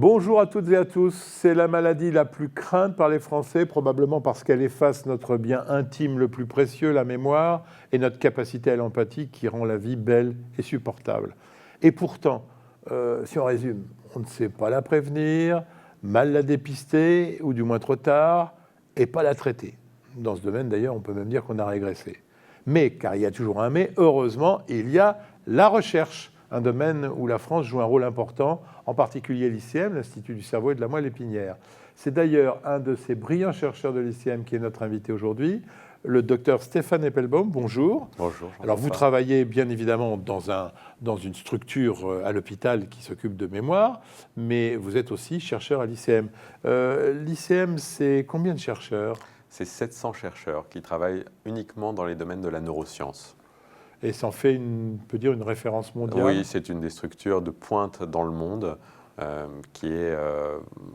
Bonjour à toutes et à tous. C'est la maladie la plus crainte par les Français, probablement parce qu'elle efface notre bien intime le plus précieux, la mémoire, et notre capacité à l'empathie qui rend la vie belle et supportable. Et pourtant, si on résume, on ne sait pas la prévenir, mal la dépister, ou du moins trop tard, et pas la traiter. Dans ce domaine, d'ailleurs, on peut même dire qu'on a régressé. Mais, car il y a toujours un mais, heureusement, il y a la recherche, un domaine où la France joue un rôle important, en particulier l'ICM, l'Institut du cerveau et de la moelle épinière. C'est d'ailleurs un de ces brillants chercheurs de l'ICM qui est notre invité aujourd'hui, le docteur Stéphane Eppelbaum. Bonjour. Bonjour. Alors vous travaillez bien évidemment dans une structure à l'hôpital qui s'occupe de mémoire, mais vous êtes aussi chercheur à l'ICM. L'ICM, c'est combien de chercheurs ? C'est 700 chercheurs qui travaillent uniquement dans les domaines de la neuroscience. Et ça en fait, on peut dire, une référence mondiale. Oui, c'est une des structures de pointe dans le monde qui est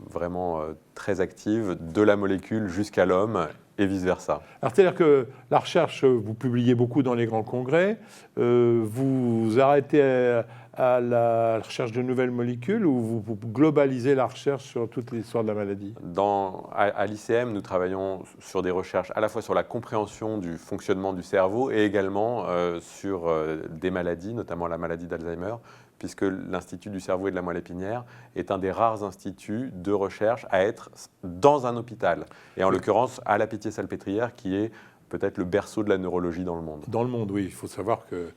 vraiment très active, de la molécule jusqu'à l'homme et vice-versa. Alors, c'est-à-dire que la recherche, vous publiez beaucoup dans les grands congrès, vous arrêtez à la recherche de nouvelles molécules ou vous globalisez la recherche sur toute l'histoire de la maladie ? À l'ICM, nous travaillons sur des recherches à la fois sur la compréhension du fonctionnement du cerveau et également sur des maladies, notamment la maladie d'Alzheimer, puisque l'Institut du cerveau et de la moelle épinière est un des rares instituts de recherche à être dans un hôpital. Et en l'occurrence, à la Pitié-Salpêtrière, qui est peut-être le berceau de la neurologie dans le monde. Dans le monde, oui. Il faut savoir que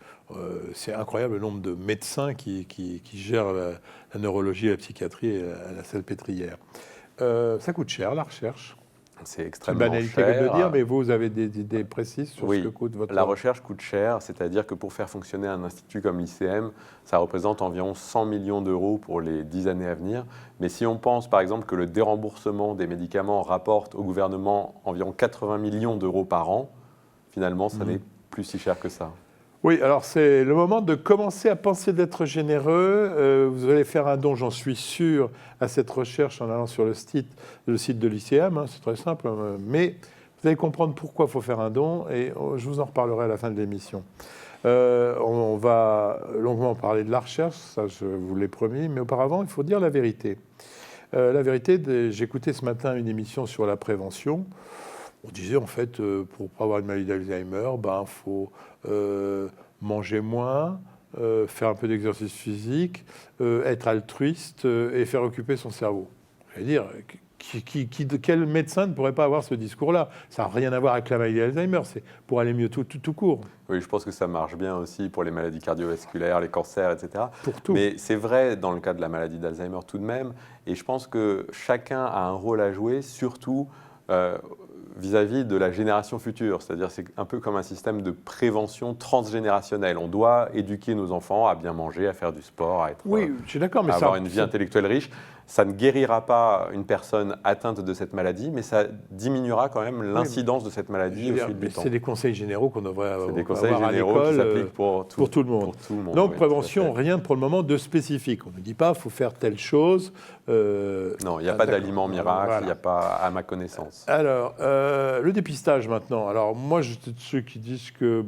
c'est incroyable le nombre de médecins qui gèrent la neurologie et la psychiatrie à la Salpêtrière. Ça coûte cher, la recherche. C'est extrêmement cher. C'est une banalité de le dire, mais vous avez des idées précises sur ce que coûte votre... La recherche coûte cher, c'est-à-dire que pour faire fonctionner un institut comme l'ICM, ça représente environ 100 millions d'euros pour les 10 années à venir. Mais si on pense par exemple que le déremboursement des médicaments rapporte au gouvernement environ 80 millions d'euros par an, finalement, ça n'est plus si cher que ça. Oui, alors c'est le moment de commencer à penser d'être généreux. Vous allez faire un don, j'en suis sûr, à cette recherche en allant sur le site de l'ICM. C'est très simple, mais vous allez comprendre pourquoi il faut faire un don et je vous en reparlerai à la fin de l'émission. On va longuement parler de la recherche, ça je vous l'ai promis, mais auparavant, il faut dire la vérité. La vérité, j'écoutais ce matin une émission sur la prévention. On disait en fait, pour ne pas avoir une maladie d'Alzheimer, il faut manger moins, faire un peu d'exercice physique, être altruiste et faire occuper son cerveau. Je veux dire, quel médecin ne pourrait pas avoir ce discours-là ? Ça n'a rien à voir avec la maladie d'Alzheimer, c'est pour aller mieux tout court. Oui, je pense que ça marche bien aussi pour les maladies cardiovasculaires, les cancers, etc. Pour tout. Mais c'est vrai dans le cas de la maladie d'Alzheimer tout de même, et je pense que chacun a un rôle à jouer, surtout vis-à-vis de la génération future. C'est-à-dire c'est un peu comme un système de prévention transgénérationnelle. On doit éduquer nos enfants à bien manger, à faire du sport, à je suis d'accord, mais avoir une vie intellectuelle riche. Ça ne guérira pas une personne atteinte de cette maladie, mais ça diminuera quand même l'incidence de cette maladie au fil du temps. C'est des conseils généraux qu'on devrait avoir à l'école. C'est des conseils généraux qui s'appliquent pour tout le monde. Donc, prévention, rien pour le moment de spécifique. On ne dit pas qu'il faut faire telle chose. Non, il n'y a pas d'aliment miracle, il n'y a pas, à ma connaissance. Alors, le dépistage maintenant. Alors, moi, je suis de ceux qui disent que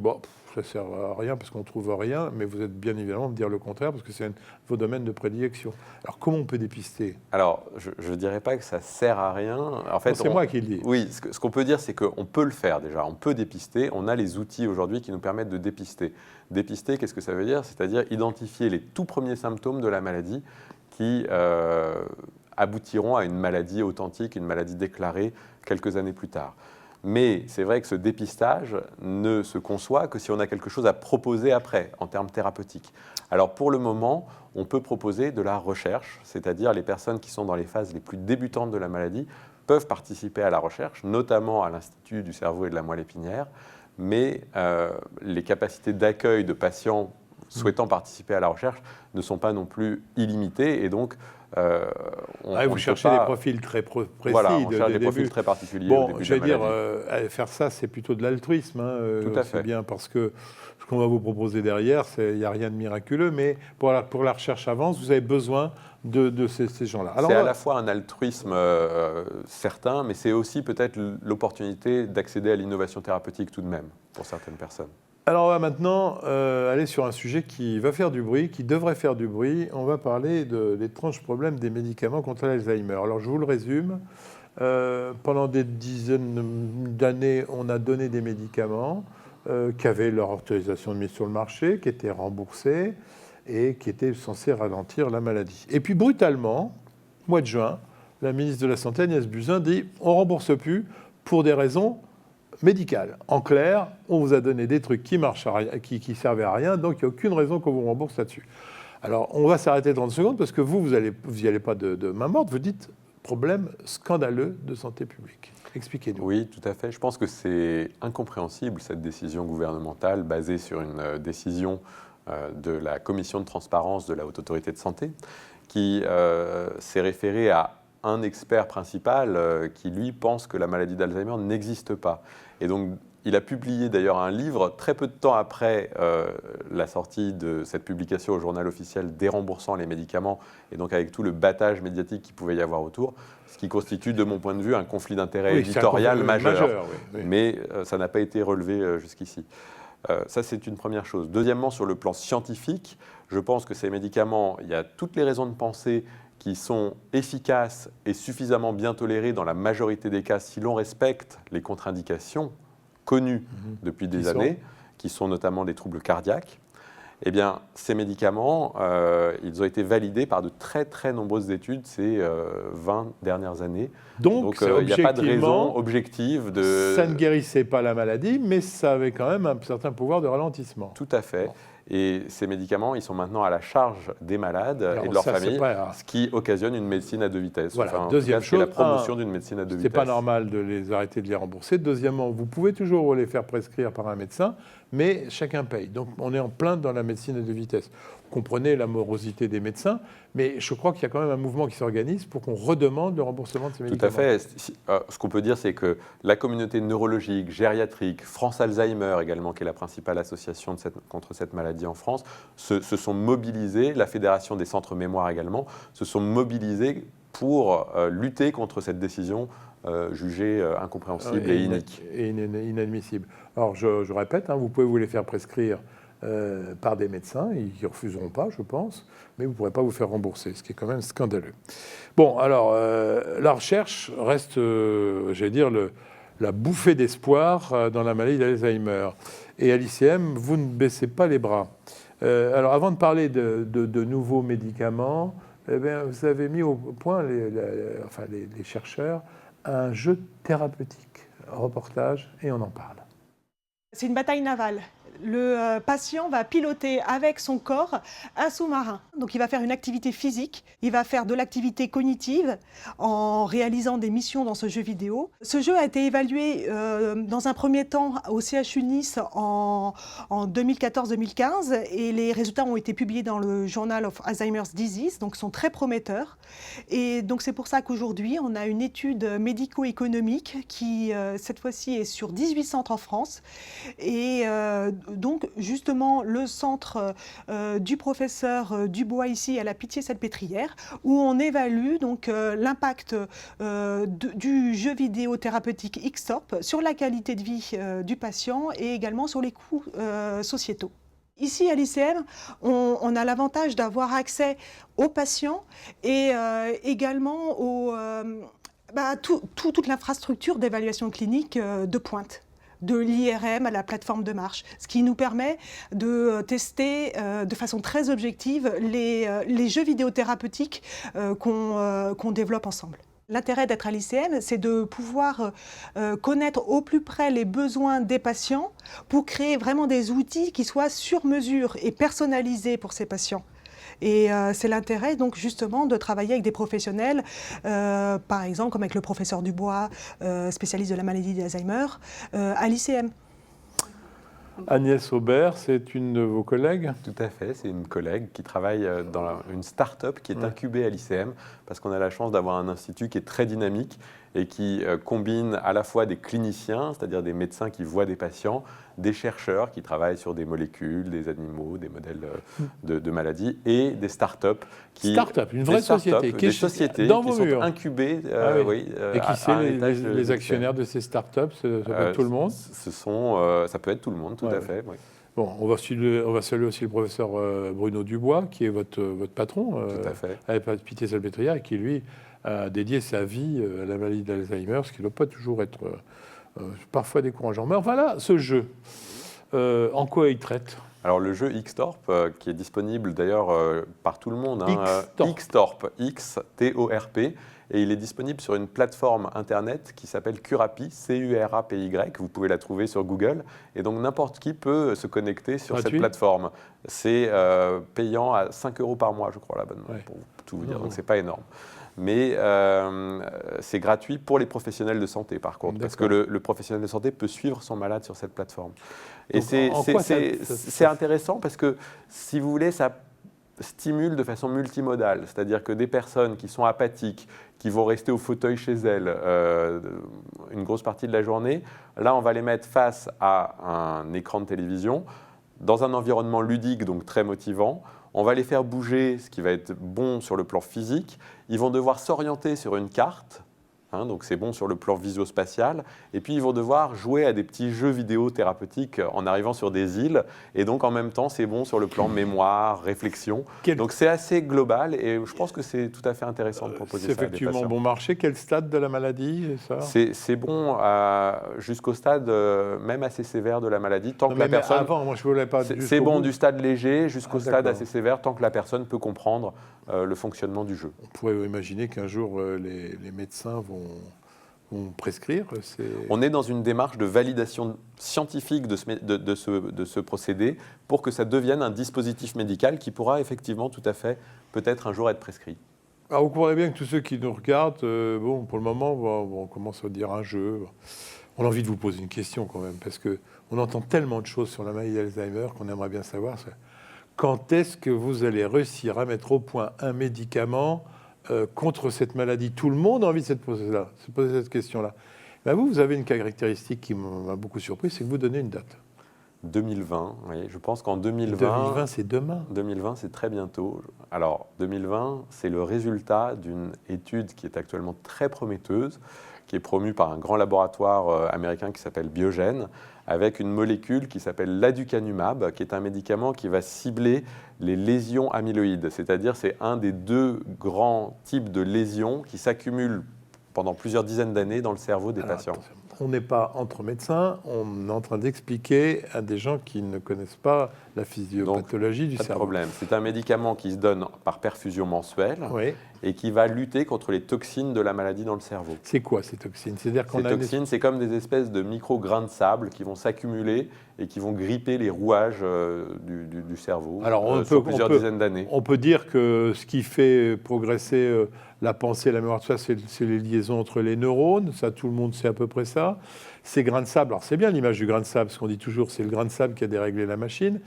ça ne sert à rien parce qu'on ne trouve rien, mais vous êtes bien évidemment de dire le contraire parce que c'est vos domaines de prédilection. Alors, comment on peut dépister ? Alors, je ne dirais pas que ça ne sert à rien. En fait, c'est moi qui le dis. Oui, ce qu'on peut dire, c'est qu'on peut le faire déjà. On peut dépister. On a les outils aujourd'hui qui nous permettent de dépister. Dépister, qu'est-ce que ça veut dire ? C'est-à-dire identifier les tout premiers symptômes de la maladie qui aboutiront à une maladie authentique, une maladie déclarée quelques années plus tard. Mais c'est vrai que ce dépistage ne se conçoit que si on a quelque chose à proposer après, en termes thérapeutiques. Alors pour le moment, on peut proposer de la recherche, c'est-à-dire les personnes qui sont dans les phases les plus débutantes de la maladie peuvent participer à la recherche, notamment à l'Institut du cerveau et de la moelle épinière, mais les capacités d'accueil de patients souhaitant participer à la recherche ne sont pas non plus illimitées et donc vous cherchez des profils très précis. Voilà, on cherche des profils très particuliers. Bon, je vais dire, faire ça, c'est plutôt de l'altruisme. Tout à fait. C'est bien parce que ce qu'on va vous proposer derrière, il n'y a rien de miraculeux, mais pour la recherche avance, vous avez besoin de ces gens-là. C'est à la fois un altruisme certain, mais c'est aussi peut-être l'opportunité d'accéder à l'innovation thérapeutique tout de même, pour certaines personnes. Alors on va maintenant aller sur un sujet qui va faire du bruit, qui devrait faire du bruit. On va parler de l'étrange problème des médicaments contre l'Alzheimer. Alors je vous le résume. Pendant des dizaines d'années, on a donné des médicaments qui avaient leur autorisation de mise sur le marché, qui étaient remboursés et qui étaient censés ralentir la maladie. Et puis brutalement, mois de juin, la ministre de la Santé, Agnès Buzyn, dit on ne rembourse plus pour des raisons médicales. En clair, on vous a donné des trucs qui marchent à rien, qui servaient à rien, donc il n'y a aucune raison qu'on vous rembourse là-dessus. Alors, on va s'arrêter 30 secondes parce que vous n'y allez pas de main morte, vous dites problème scandaleux de santé publique. Expliquez-nous. Oui, tout à fait. Je pense que c'est incompréhensible, cette décision gouvernementale basée sur une décision de la Commission de transparence de la Haute Autorité de Santé, qui s'est référée à un expert principal qui, lui, pense que la maladie d'Alzheimer n'existe pas. Et donc, il a publié d'ailleurs un livre très peu de temps après la sortie de cette publication au journal officiel déremboursant les médicaments, et donc avec tout le battage médiatique qu'il pouvait y avoir autour, ce qui constitue, de mon point de vue, un conflit d'intérêts éditorial majeur. Oui. Mais ça n'a pas été relevé jusqu'ici. Ça, c'est une première chose. Deuxièmement, sur le plan scientifique, je pense que ces médicaments, il y a toutes les raisons de penser qui sont efficaces et suffisamment bien tolérés dans la majorité des cas si l'on respecte les contre-indications connues depuis des années, qui sont notamment des troubles cardiaques. Eh bien, ces médicaments, ils ont été validés par de très très nombreuses études ces 20 dernières années. Donc il n'y a pas de raison objective de... Ça ne guérissait pas la maladie, mais ça avait quand même un certain pouvoir de ralentissement. Tout à fait. Bon. Et ces médicaments, ils sont maintenant à la charge des malades et de leurs familles, ce qui occasionne une médecine à deux vitesses. Voilà. Enfin, Deuxième chose, la promotion d'une médecine à deux vitesses. C'est pas normal de les arrêter de les rembourser. Deuxièmement, vous pouvez toujours les faire prescrire par un médecin, mais chacun paye. Donc on est en plein dans la médecine à deux vitesses. Vous comprenez la morosité des médecins, mais je crois qu'il y a quand même un mouvement qui s'organise pour qu'on redemande le remboursement de ces médicaments. Tout à fait. Ce qu'on peut dire, c'est que la communauté neurologique, gériatrique, France Alzheimer également, qui est la principale association contre cette maladie en France, se sont mobilisés, la Fédération des centres mémoire également, se sont mobilisés pour lutter contre cette décision jugée incompréhensible et inique. Et inadmissible. Alors je répète, vous pouvez vous les faire prescrire par des médecins, ils ne refuseront pas, je pense, mais vous ne pourrez pas vous faire rembourser, ce qui est quand même scandaleux. Bon, alors, la recherche reste, j'allais dire, la bouffée d'espoir dans la maladie d'Alzheimer. Et à l'ICM, vous ne baissez pas les bras. Alors, avant de parler de nouveaux médicaments, eh bien, vous avez mis au point, les chercheurs, un jeu thérapeutique. Reportage, et on en parle. C'est une bataille navale. Le patient va piloter avec son corps un sous-marin. Donc il va faire une activité physique, il va faire de l'activité cognitive en réalisant des missions dans ce jeu vidéo. Ce jeu a été évalué dans un premier temps au CHU Nice en 2014-2015 et les résultats ont été publiés dans le Journal of Alzheimer's Disease, donc sont très prometteurs. Et donc c'est pour ça qu'aujourd'hui on a une étude médico-économique qui cette fois-ci est sur 18 centres en France et donc justement le centre du professeur Dubois ici à la Pitié-Salpêtrière où on évalue donc l'impact du jeu vidéo thérapeutique XTOP sur la qualité de vie du patient et également sur les coûts sociétaux. Ici, à l'ICM, on a l'avantage d'avoir accès aux patients et également toute l'infrastructure d'évaluation clinique de pointe, de l'IRM à la plateforme de marche, ce qui nous permet de tester de façon très objective les jeux vidéothérapeutiques qu'on développe ensemble. L'intérêt d'être à l'ICM, c'est de pouvoir connaître au plus près les besoins des patients pour créer vraiment des outils qui soient sur mesure et personnalisés pour ces patients. Et c'est l'intérêt donc justement de travailler avec des professionnels, par exemple comme avec le professeur Dubois, spécialiste de la maladie d'Alzheimer, à l'ICM. Agnès Aubert, c'est une de vos collègues? Tout à fait, c'est une collègue qui travaille dans une start-up qui est incubée à l'ICM parce qu'on a la chance d'avoir un institut qui est très dynamique et qui combine à la fois des cliniciens, c'est-à-dire des médecins qui voient des patients, des chercheurs qui travaillent sur des molécules, des animaux, des modèles de maladies, et des startups. Une vraie société. Des sociétés dans qui vos sont murs. incubées. Et qui c'est les actionnaires de ces startups? Ça peut être tout le monde? Ça peut être tout le monde, tout à fait. Oui. Bon, on va saluer aussi le professeur Bruno Dubois, qui est votre patron, tout à fait. à Pitié-Salpêtrière, et qui, lui, a dédié sa vie à la maladie d'Alzheimer, ce qui ne doit pas toujours être parfois décourageant. Mais enfin là, ce jeu, en quoi il traite? Alors le jeu Xtorp, qui est disponible d'ailleurs par tout le monde, Xtorp. Xtorp, et il est disponible sur une plateforme internet qui s'appelle Curapi, C-U-R-A-P-Y. Vous pouvez la trouver sur Google. Et donc n'importe qui peut se connecter sur cette plateforme. C'est payant à 5 € par mois, je crois, l'abonnement, pour tout vous dire. Donc c'est pas énorme. Mais c'est gratuit pour les professionnels de santé, par contre, parce que le professionnel de santé peut suivre son malade sur cette plateforme. Et c'est intéressant parce que, si vous voulez, ça stimule de façon multimodale, c'est-à-dire que des personnes qui sont apathiques, qui vont rester au fauteuil chez elles une grosse partie de la journée, là, on va les mettre face à un écran de télévision, dans un environnement ludique, donc très motivant. On va les faire bouger, ce qui va être bon sur le plan physique. Ils vont devoir s'orienter sur une carte, donc c'est bon sur le plan visuospatial. Et puis, ils vont devoir jouer à des petits jeux vidéo thérapeutiques en arrivant sur des îles. Et donc, en même temps, c'est bon sur le plan mémoire, réflexion. Donc, c'est assez global et je pense que c'est tout à fait intéressant de proposer ça à des patients. C'est effectivement bon marché. Quel stade de la maladie, ça? C'est bon jusqu'au stade même assez sévère de la maladie. Tant que la personne, avant, moi, je voulais pas. C'est bon du stade léger jusqu'au stade assez sévère, tant que la personne peut comprendre le fonctionnement du jeu. On pourrait imaginer qu'un jour, les médecins vont prescrire. On est dans une démarche de validation scientifique de ce procédé pour que ça devienne un dispositif médical qui pourra effectivement tout à fait peut-être un jour être prescrit. Alors vous comprenez bien que tous ceux qui nous regardent, pour le moment, on commence à dire un jeu. On a envie de vous poser une question quand même, parce qu'on entend tellement de choses sur la maladie d'Alzheimer qu'on aimerait bien savoir. Quand est-ce que vous allez réussir à mettre au point un médicament contre cette maladie? Tout le monde a envie de se poser cette question-là. Ben vous avez une caractéristique qui m'a beaucoup surpris, c'est que vous donnez une date. 2020, oui, je pense qu'en 2020... 2020, c'est demain. 2020, c'est très bientôt. Alors, 2020, c'est le résultat d'une étude qui est actuellement très prometteuse, qui est promue par un grand laboratoire américain qui s'appelle Biogen, avec une molécule qui s'appelle l'aducanumab, qui est un médicament qui va cibler les lésions amyloïdes. C'est-à-dire, c'est un des deux grands types de lésions qui s'accumulent pendant plusieurs dizaines d'années dans le cerveau des patients. Attention. On n'est pas entre médecins, on est en train d'expliquer à des gens qui ne connaissent pas la physiopathologie du cerveau. Pas de problème. C'est un médicament qui se donne par perfusion mensuelle et qui va lutter contre les toxines de la maladie dans le cerveau. C'est quoi ces toxines? Ces toxines, c'est comme des espèces de micro-grains de sable qui vont s'accumuler et qui vont gripper les rouages du cerveau sur plusieurs dizaines d'années. On peut dire que ce qui fait progresser la pensée, la mémoire, tout ça, c'est les liaisons entre les neurones. Ça, tout le monde sait à peu près ça. Ces grains de sable, alors c'est bien l'image du grain de sable, ce qu'on dit toujours, c'est le grain de sable qui a déréglé la machine.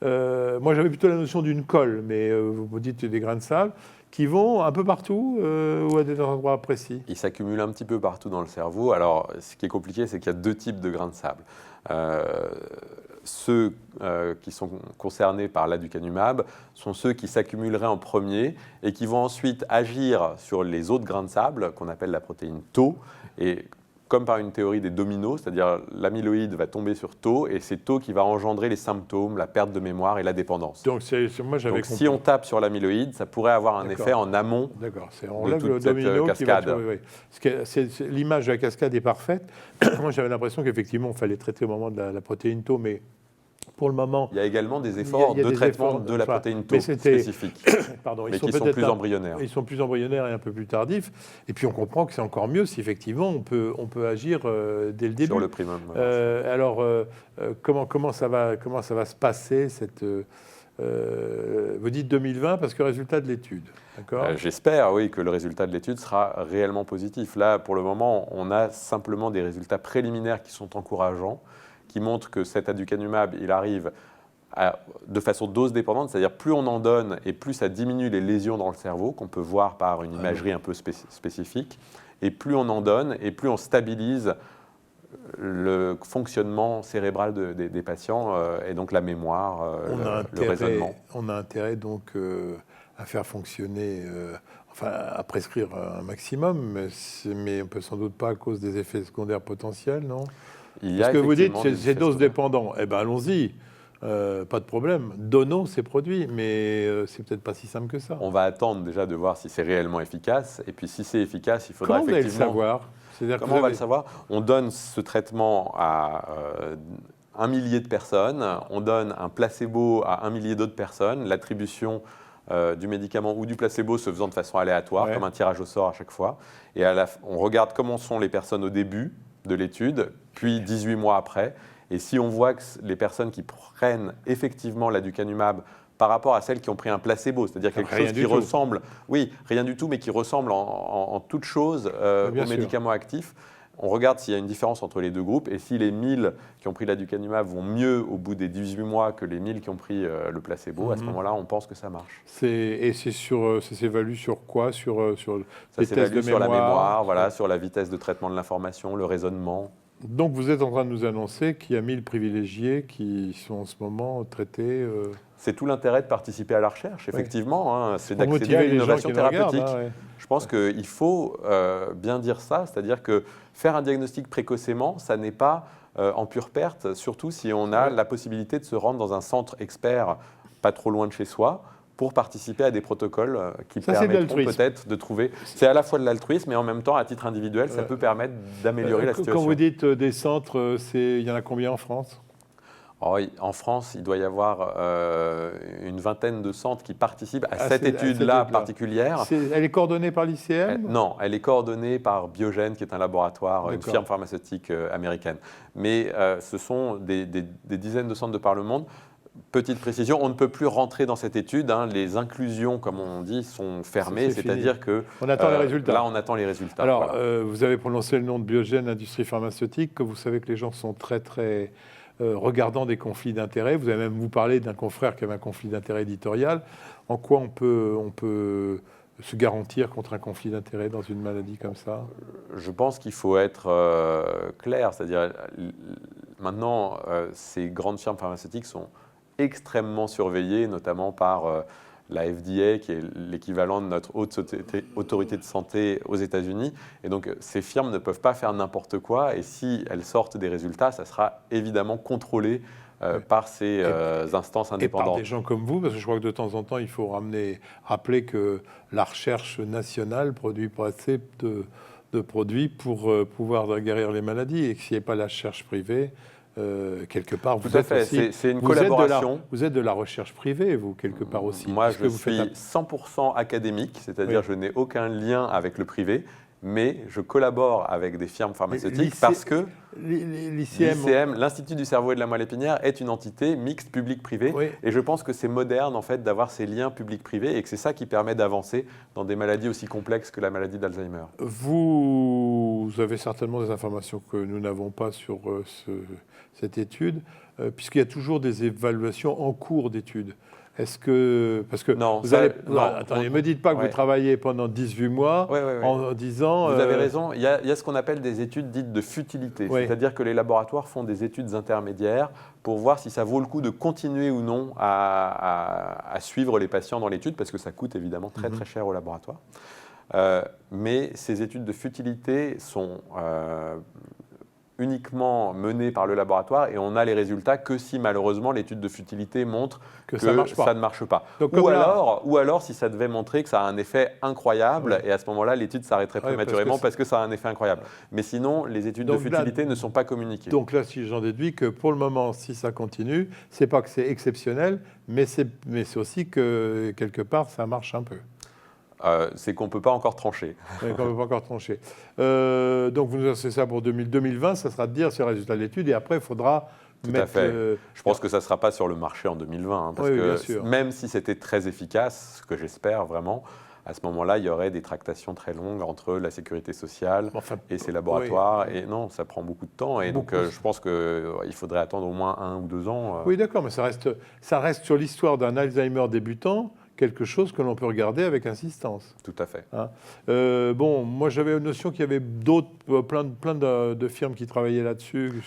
Moi, j'avais plutôt la notion d'une colle, mais vous dites des grains de sable qui vont un peu partout ou à des endroits précis? Ils s'accumulent un petit peu partout dans le cerveau. Alors, ce qui est compliqué, c'est qu'il y a deux types de grains de sable. Ceux qui sont concernés par l'aducanumab sont ceux qui s'accumuleraient en premier et qui vont ensuite agir sur les autres grains de sable qu'on appelle la protéine Tau. Et comme par une théorie des dominos, c'est-à-dire l'amyloïde va tomber sur Tau et c'est Tau qui va engendrer les symptômes, la perte de mémoire et la dépendance. Donc, si on tape sur l'amyloïde, ça pourrait avoir un effet en amont de toute cette cascade. L'image de la cascade est parfaite. Moi, j'avais l'impression qu'effectivement, il fallait traiter au moment de la protéine Tau, mais pour le moment... Il y a également des efforts de traitement de la protéine Tau spécifique, mais qui sont plus embryonnaires. Ils sont plus embryonnaires et un peu plus tardifs. Et puis on comprend que c'est encore mieux si effectivement on peut agir dès le début. Sur le primum. Alors, comment ça va se passer cette... vous dites 2020 parce que résultat de l'étude, d'accord? J'espère, oui, que le résultat de l'étude sera réellement positif. Là, pour le moment, on a simplement des résultats préliminaires qui sont encourageants, qui montre que cet aducanumab, il arrive de façon dose dépendante, c'est-à-dire plus on en donne et plus ça diminue les lésions dans le cerveau, qu'on peut voir par une imagerie un peu spécifique. et plus on en donne, et plus on stabilise le fonctionnement cérébral des patients, et donc la mémoire, le raisonnement. On a intérêt donc à faire fonctionner, à prescrire un maximum, mais on ne peut sans doute pas à cause des effets secondaires potentiels, non? Parce que vous dites que c'est dose dépendant. Eh bien, allons-y. Pas de problème. Donnons ces produits, mais c'est peut-être pas si simple que ça. On va attendre déjà de voir si c'est réellement efficace. Et puis si c'est efficace, il faudra effectivement... Comment vous allez le savoir? Comment on va le savoir? On donne ce traitement à 1 millier de personnes. On donne un placebo à 1 millier d'autres personnes. L'attribution du médicament ou du placebo se faisant de façon aléatoire, comme un tirage au sort à chaque fois. Et on regarde comment sont les personnes au début de l'étude, puis 18 mois après. Et si on voit que les personnes qui prennent effectivement l'aducanumab par rapport à celles qui ont pris un placebo, c'est-à-dire quelque chose qui ressemble, rien du tout, mais qui ressemble en toute chose aux médicaments actifs, on regarde s'il y a une différence entre les deux groupes, et si les 1000 qui ont pris l'aducanumab vont mieux au bout des 18 mois que les 1000 qui ont pris le placebo, à ce moment-là, on pense que ça marche. Et ça s'évalue sur quoi? Sur ça s'évalue sur la mémoire, voilà, sur la vitesse de traitement de l'information, le raisonnement. Donc vous êtes en train de nous annoncer qu'il y a 1000 privilégiés qui sont en ce moment traités... C'est tout l'intérêt de participer à la recherche, effectivement, c'est d'accéder à l'innovation thérapeutique. Je pense qu'il faut bien dire ça, c'est-à-dire que faire un diagnostic précocement, ça n'est pas en pure perte, surtout si on a la possibilité de se rendre dans un centre expert pas trop loin de chez soi, pour participer à des protocoles qui permettront peut-être de trouver... C'est à la fois de l'altruisme, mais en même temps, à titre individuel, ça peut permettre d'améliorer la situation. Quand vous dites des centres, il y en a combien en France? En France, il doit y avoir une vingtaine de centres qui participent à cette étude-là particulière. Elle est coordonnée par l'ICM? Non, elle est coordonnée par Biogen, qui est un laboratoire, une firme pharmaceutique américaine. Mais ce sont des dizaines de centres de par le monde. Petite précision, on ne peut plus rentrer dans cette étude. Les inclusions, comme on dit, sont fermées. C'est-à-dire que on attend les résultats. Là, on attend les résultats. Alors, vous avez prononcé le nom de Biogen, industrie pharmaceutique, que vous savez que les gens sont très, très regardants des conflits d'intérêts. Vous avez même vous parlé d'un confrère qui avait un conflit d'intérêts éditorial. En quoi on peut se garantir contre un conflit d'intérêts dans une maladie comme ça? Je pense qu'il faut être clair. C'est-à-dire, maintenant, ces grandes firmes pharmaceutiques sont extrêmement surveillée, notamment par la FDA, qui est l'équivalent de notre haute autorité de santé aux États-Unis. Et donc, ces firmes ne peuvent pas faire n'importe quoi. Et si elles sortent des résultats, ça sera évidemment contrôlé par ces instances indépendantes. Et par des gens comme vous, parce que je crois que de temps en temps, il faut rappeler que la recherche nationale produit pas assez de produits pour pouvoir guérir les maladies. Et que s'il n'y a pas la recherche privée, quelque part, vous êtes aussi... C'est une collaboration. Vous êtes de la recherche privée, vous, quelque part aussi. Moi, je suis 100% académique, c'est-à-dire je n'ai aucun lien avec le privé, mais je collabore avec des firmes pharmaceutiques parce que l'ICM, l'Institut du cerveau et de la moelle épinière, est une entité mixte public-privé. Et je pense que c'est moderne, en fait, d'avoir ces liens public-privé et que c'est ça qui permet d'avancer dans des maladies aussi complexes que la maladie d'Alzheimer. Vous avez certainement des informations que nous n'avons pas sur cette étude, puisqu'il y a toujours des évaluations en cours d'étude. Est-ce que... Parce que non, attendez, ne me dites pas que vous travaillez pendant 18 mois en disant... Vous avez raison, il y a ce qu'on appelle des études dites de futilité. C'est-à-dire que les laboratoires font des études intermédiaires pour voir si ça vaut le coup de continuer ou non à suivre les patients dans l'étude, parce que ça coûte évidemment très très cher au laboratoire. Mais ces études de futilité sont... uniquement menées par le laboratoire et on a les résultats que si malheureusement l'étude de futilité montre que ça ne marche pas. Donc, ou alors si ça devait montrer que ça a un effet incroyable et à ce moment-là l'étude s'arrêterait prématurément parce que ça a un effet incroyable. Mais sinon les études de futilité ne sont pas communiquées. Donc là, si j'en déduis que pour le moment, si ça continue, c'est pas que c'est exceptionnel, mais c'est aussi que quelque part ça marche un peu. C'est qu'on ne peut pas encore trancher. Donc, vous nous annoncez ça pour 2020, ça sera de dire sur le résultat de l'étude, et après, il faudra mettre... Tout à fait. Je pense que ça ne sera pas sur le marché en 2020, parce que même si c'était très efficace, ce que j'espère vraiment, à ce moment-là, il y aurait des tractations très longues entre la sécurité sociale et ces laboratoires. Et non, ça prend beaucoup de temps. Et donc, je pense qu'il faudrait attendre au moins 1 ou 2 ans. Oui, d'accord, mais ça reste sur l'histoire d'un Alzheimer débutant quelque chose que l'on peut regarder avec insistance. Tout à fait. Hein. Bon, moi j'avais une notion qu'il y avait d'autres, plein de firmes qui travaillaient là-dessus,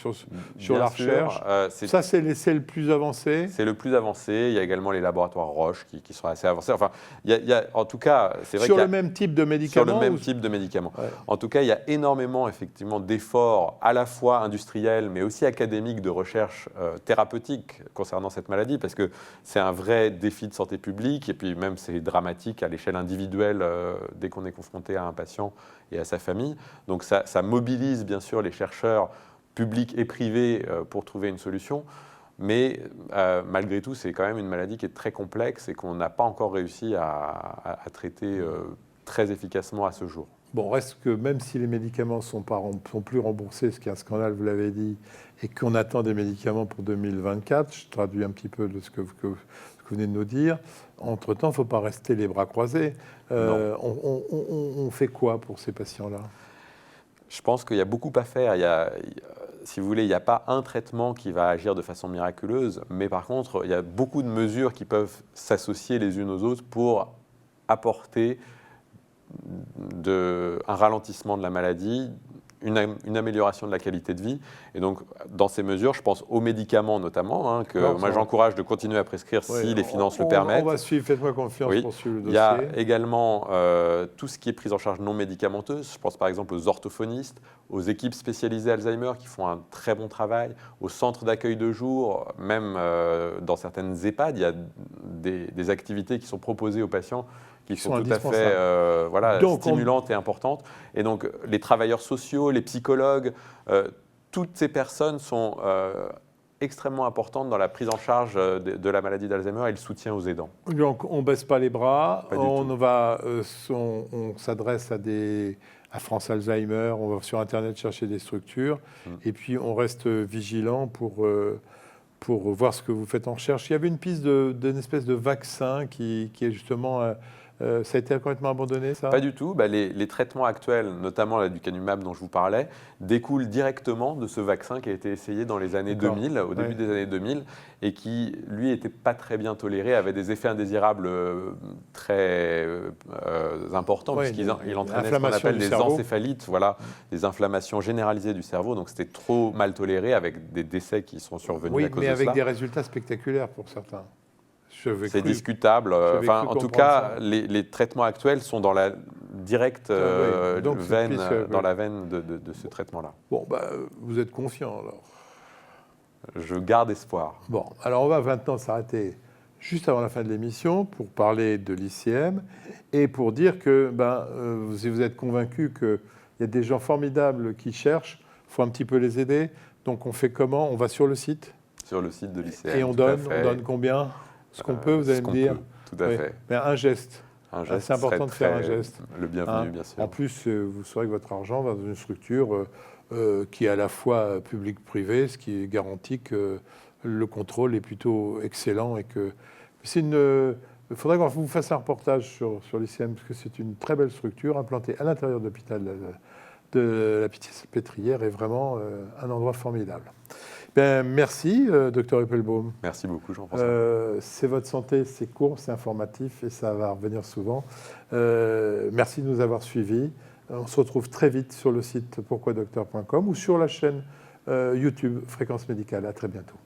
sur la recherche. Ça, c'est le plus avancé. C'est le plus avancé. Il y a également les laboratoires Roche qui sont assez avancés. Enfin, il y a, en tout cas, c'est vrai sur qu'il y a, le même type de médicaments. Sur le même type de médicaments. Ouais. En tout cas, il y a énormément effectivement d'efforts à la fois industriels, mais aussi académiques de recherche thérapeutique concernant cette maladie, parce que c'est un vrai défi de santé publique, et puis même c'est dramatique à l'échelle individuelle dès qu'on est confronté à un patient et à sa famille. Donc ça mobilise bien sûr les chercheurs publics et privés pour trouver une solution. Mais malgré tout, c'est quand même une maladie qui est très complexe et qu'on n'a pas encore réussi à traiter très efficacement à ce jour. Bon, reste que même si les médicaments sont plus remboursés, ce qui est un scandale, vous l'avez dit, et qu'on attend des médicaments pour 2024, je traduis un petit peu de ce que vous venez de nous dire, entre-temps, il ne faut pas rester les bras croisés. On fait quoi pour ces patients-là ? Je pense qu'il y a beaucoup à faire. Si vous voulez, il n'y a pas un traitement qui va agir de façon miraculeuse, mais par contre, il y a beaucoup de mesures qui peuvent s'associer les unes aux autres pour apporter un ralentissement de la maladie, une amélioration de la qualité de vie. Et donc, dans ces mesures, je pense aux médicaments notamment, moi j'encourage de continuer à prescrire si les finances le permettent. On va suivre, faites-moi confiance pour suivre le dossier. Il y a également tout ce qui est prise en charge non médicamenteuse. Je pense par exemple aux orthophonistes, aux équipes spécialisées Alzheimer qui font un très bon travail, aux centres d'accueil de jour, même dans certaines EHPAD, il y a des activités qui sont proposées aux patients qui sont tout à fait stimulantes et importantes. Et donc, les travailleurs sociaux, les psychologues, toutes ces personnes sont extrêmement importantes dans la prise en charge de la maladie d'Alzheimer et le soutien aux aidants. Donc, on ne baisse pas les bras, on s'adresse à France Alzheimer, on va sur Internet chercher des structures, et puis on reste vigilant pour voir ce que vous faites en recherche. Il y avait une piste d'une espèce de vaccin qui est justement... ça a été complètement abandonné, ça ? Pas du tout. Les traitements actuels, notamment l'aducanumab dont je vous parlais, découlent directement de ce vaccin qui a été essayé dans les années 2000, au début des années 2000, et qui, lui, n'était pas très bien toléré, avait des effets indésirables très importants, puisqu'il entraînait ce qu'on appelle des encéphalites, des inflammations généralisées du cerveau. Donc c'était trop mal toléré, avec des décès qui sont survenus à cause de cela. Oui, mais avec des résultats spectaculaires pour certains. C'est discutable. En tout cas, les traitements actuels sont dans la directe veine, dans la veine de ce traitement-là. Bon, vous êtes confiant alors ? Je garde espoir. Bon, alors on va maintenant s'arrêter juste avant la fin de l'émission pour parler de l'ICM et pour dire que si vous êtes convaincu qu'il y a des gens formidables qui cherchent, il faut un petit peu les aider. Donc on fait comment ? On va sur le site ? Sur le site de l'ICM. Et on donne combien ? Ce qu'on peut, vous allez me dire. Tout à fait. Mais un geste. C'est important de faire un geste. Le bienvenu, bien sûr. En plus, vous saurez que votre argent va dans une structure qui est à la fois publique-privée, ce qui garantit que le contrôle est plutôt excellent. Et que il faudrait qu'on vous fasse un reportage sur l'ICM, parce que c'est une très belle structure implantée à l'intérieur de l'hôpital de la Pitié-Salpêtrière et vraiment un endroit formidable. Merci, Dr Eppelbaum. Merci beaucoup, Jean-François. C'est votre santé, c'est court, c'est informatif et ça va revenir souvent. Merci de nous avoir suivis. On se retrouve très vite sur le site pourquoidocteur.com ou sur la chaîne YouTube Fréquence Médicale. À très bientôt.